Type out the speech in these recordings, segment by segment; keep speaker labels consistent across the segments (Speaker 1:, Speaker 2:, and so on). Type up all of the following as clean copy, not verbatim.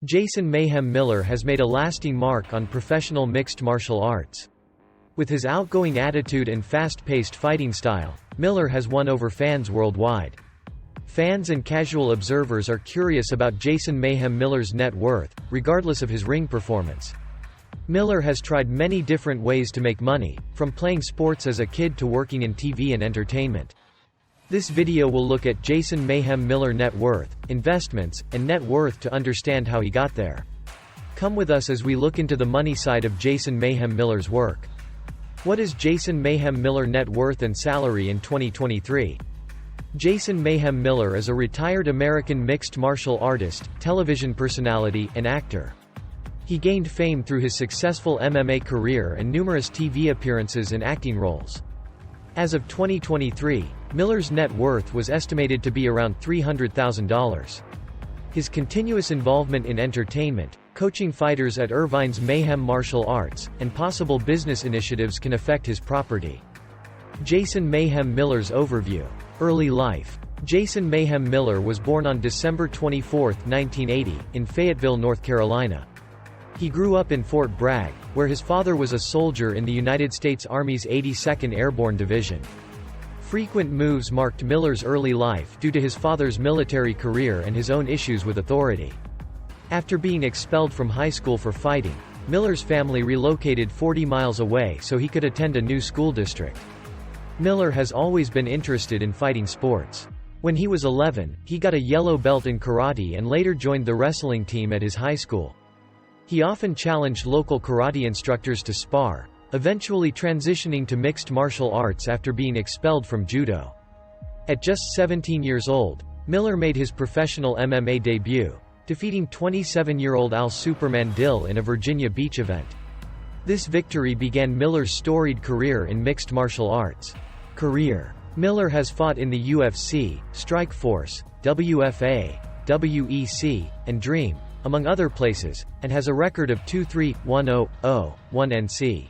Speaker 1: Jason "Mayhem" Miller has made a lasting mark on professional mixed martial arts. With his outgoing attitude and fast-paced fighting style, Miller has won over fans worldwide. Fans and casual observers are curious about Jason "Mayhem" Miller's net worth, regardless of his ring performance. Miller has tried many different ways to make money, from playing sports as a kid to working in TV and entertainment. This video will look at Jason "Mayhem" Miller net worth, investments, and net worth to understand how he got there. Come with us as we look into the money side of Jason "Mayhem" Miller's work. What is Jason "Mayhem" Miller net worth and salary in 2023? Jason "Mayhem" Miller is a retired American mixed martial artist, television personality, and actor. He gained fame through his successful MMA career and numerous TV appearances and acting roles. As of 2023, Miller's net worth was estimated to be around $300,000. His continuous involvement in entertainment, coaching fighters at Irvine's Mayhem Martial Arts, and possible business initiatives can affect his property. Jason "Mayhem" Miller's overview. Early life. Jason "Mayhem" Miller was born on December 24, 1980, in Fayetteville, North Carolina. He grew up in Fort Bragg, where his father was a soldier in the United States Army's 82nd Airborne Division. Frequent moves marked Miller's early life due to his father's military career and his own issues with authority. After being expelled from high school for fighting, Miller's family relocated 40 miles away so he could attend a new school district. Miller has always been interested in fighting sports. When he was 11, he got a yellow belt in karate and later joined the wrestling team at his high school. He often challenged local karate instructors to spar, eventually transitioning to mixed martial arts after being expelled from judo. At just 17 years old, Miller made his professional MMA debut, defeating 27-year-old Al Superman Dill in a Virginia Beach event. This victory began Miller's storied career in mixed martial arts. Career. Miller has fought in the UFC, Strikeforce, WFA, WEC, and Dream, among other places, and has a record of 2-3-1-0-0, 1 NC.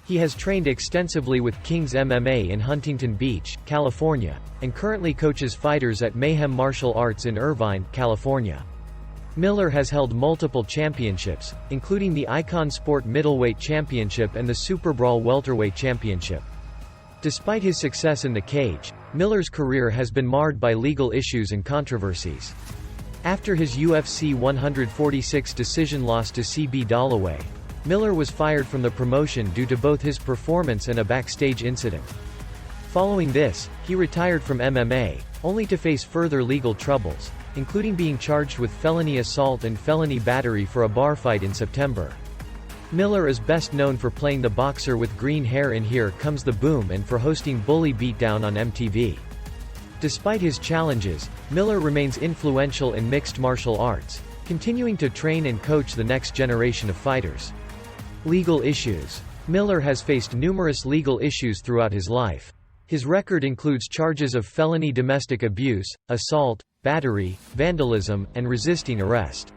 Speaker 1: He has trained extensively with King's MMA in Huntington Beach, California, and currently coaches fighters at Mayhem Martial Arts in Irvine, California. Miller has held multiple championships, including the Icon Sport Middleweight Championship and the Super Brawl Welterweight Championship. Despite his success in the cage, Miller's career has been marred by legal issues and controversies. After his UFC 146 decision loss to C.B. Dalloway, Miller was fired from the promotion due to both his performance and a backstage incident. Following this, he retired from MMA, only to face further legal troubles, including being charged with felony assault and felony battery for a bar fight in September. Miller is best known for playing the boxer with green hair in Here Comes the Boom and for hosting Bully Beatdown on MTV. Despite his challenges, Miller remains influential in mixed martial arts, continuing to train and coach the next generation of fighters. Legal issues. Miller has faced numerous legal issues throughout his life. His record includes charges of felony domestic abuse, assault, battery, vandalism, and resisting arrest.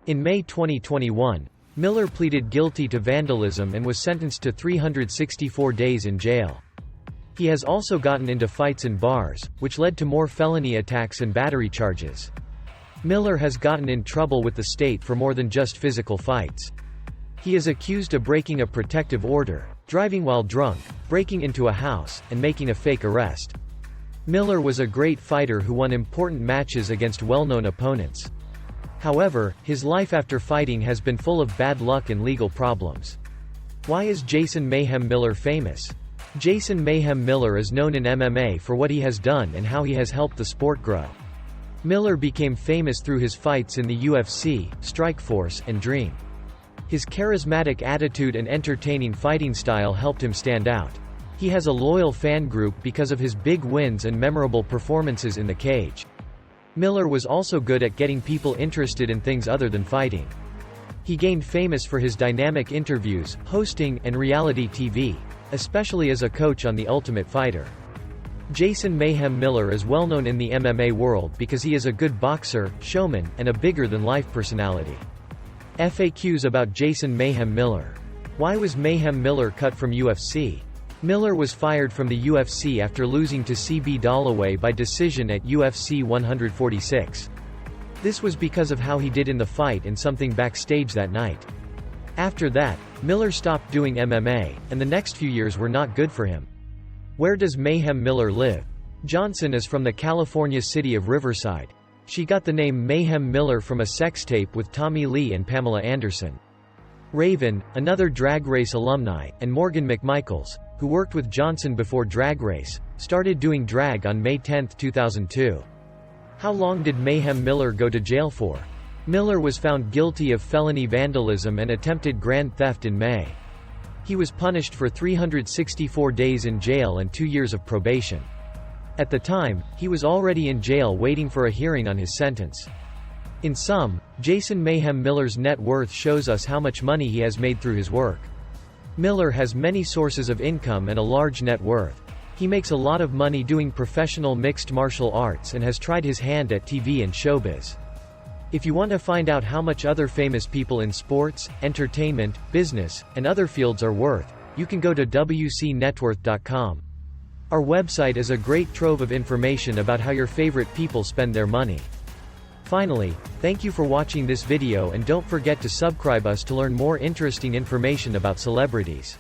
Speaker 1: In May 2021, Miller pleaded guilty to vandalism and was sentenced to 364 days in jail. He has also gotten into fights in bars, which led to more felony attacks and battery charges. Miller has gotten in trouble with the state for more than just physical fights. He is accused of breaking a protective order, driving while drunk, breaking into a house, and making a fake arrest. Miller was a great fighter who won important matches against well-known opponents. However, his life after fighting has been full of bad luck and legal problems. Why is Jason "Mayhem" Miller famous? Jason "Mayhem" Miller is known in MMA for what he has done and how he has helped the sport grow. Miller became famous through his fights in the UFC, Strikeforce, and Dream. His charismatic attitude and entertaining fighting style helped him stand out. He has a loyal fan group because of his big wins and memorable performances in the cage. Miller was also good at getting people interested in things other than fighting. He gained famous for his dynamic interviews, hosting, and reality TV, especially as a coach on The Ultimate Fighter. Jason "Mayhem" Miller is well known in the MMA world because he is a good boxer, showman, and a bigger-than-life personality. FAQs about Jason "Mayhem" Miller. Why was Mayhem Miller cut from UFC? Miller was fired from the UFC after losing to C.B. Dalloway by decision at UFC 146. This was because of how he did in the fight and something backstage that night. After that, Miller stopped doing MMA, and the next few years were not good for him. Where does Mayhem Miller live? Johnson is from the California city of Riverside. She got the name Mayhem Miller from a sex tape with Tommy Lee and Pamela Anderson. Raven, another Drag Race alumni, and Morgan McMichaels, who worked with Johnson before Drag Race, started doing drag on May 10, 2002. How long did Mayhem Miller go to jail for? Miller was found guilty of felony vandalism and attempted grand theft in May. He was punished for 364 days in jail and 2 years of probation. At the time, he was already in jail waiting for a hearing on his sentence. In sum, Jason Mayhem Miller's net worth shows us how much money he has made through his work. Miller has many sources of income and a large net worth. He makes a lot of money doing professional mixed martial arts and has tried his hand at TV and showbiz. If you want to find out how much other famous people in sports, entertainment, business, and other fields are worth, you can go to wcnetworth.com. Our website is a great trove of information about how your favorite people spend their money. Finally, thank you for watching this video and don't forget to subscribe us to learn more interesting information about celebrities.